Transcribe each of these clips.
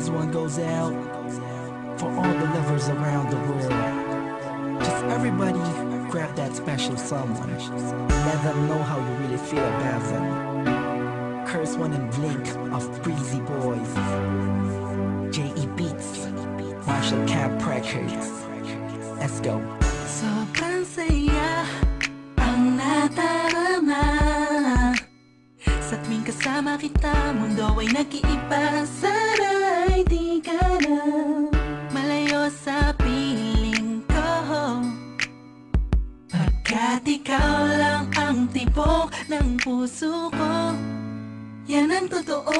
This one goes out for all the lovers around the world. Just everybody grab that special someone. Let them know how you really feel about them. Curse One and Blink of Breezy Boys. J.E. Beats, Marshall Camp Records. Let's go. Sobrang saya ang nadarama sa tuwing kasama kita. Mundo ay nag-iiba. Sana'y di ka na malayo sa piling ko, pagkat ikaw lang ang tibok ng puso ko. Yan ang totoo.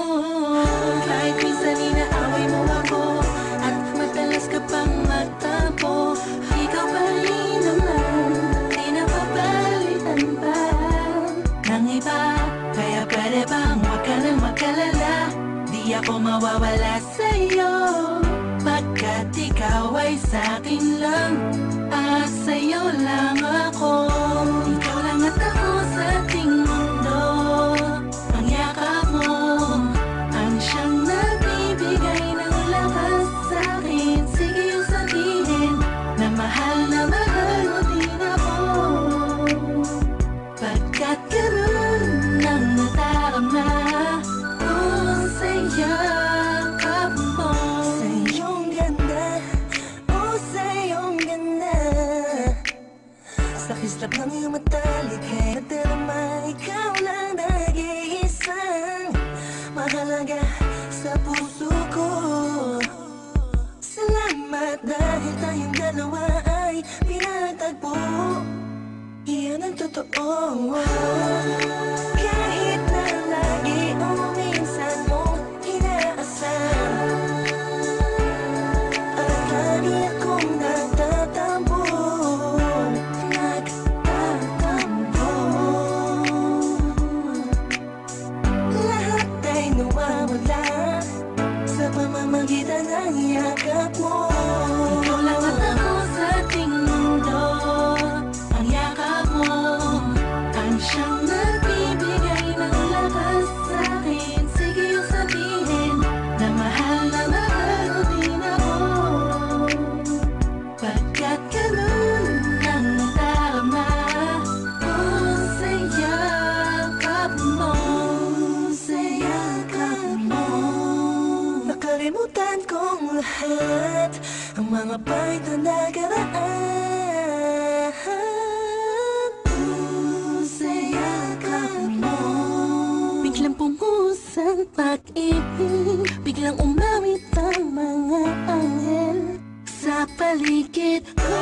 Kahit minsan inaaway mo ako at madalas ka pang magtampo, ikaw pa rin naman, di napapalitan pa ng iba. Kaya pwede bang huwag ka nang mag-alala, di ako mawawala sa'yo, pagkat ikaw ay sa'kin lang at sa'yo lang ako. Ikaw lang at ako sa ating mundo. Ang yakap mo ang siyang nagbibigay ng lakas sa'kin. Sige yung sabihin na mahal mo din ako, pagkat ganun ang nadarama ko sa yakap mo. Sa iyong ganda, oh sa iyong ganda, sa kislap ng iyong mata, likhay nadarama. Ikaw lang nag-iisang mahalaga sa puso ko. Salamat dahil tayong dalawa ay pinagtagpo. Iyan ang totoo. Kahit na lagi o minsan mong inaasam, at lagi akong nagtatampo. Lahat ay nawawala sa pamamagitan ng yakap mo. Ikaw lang at ako sa ating mundo. Ang yakap mo ang siyang nagbibigay ng lakas sa'kin. Sige yung sabihin na mahal mo din ako, pagkat ganun ang nadarama ko sa yakap mo. Sa yakap mo. Nakalimutan kong lahat ang mga pahit na nakaraan. Sa yakap mo. Biglang pumusan pag-ibig, biglang umawit ang mga anghel sa paligid ko.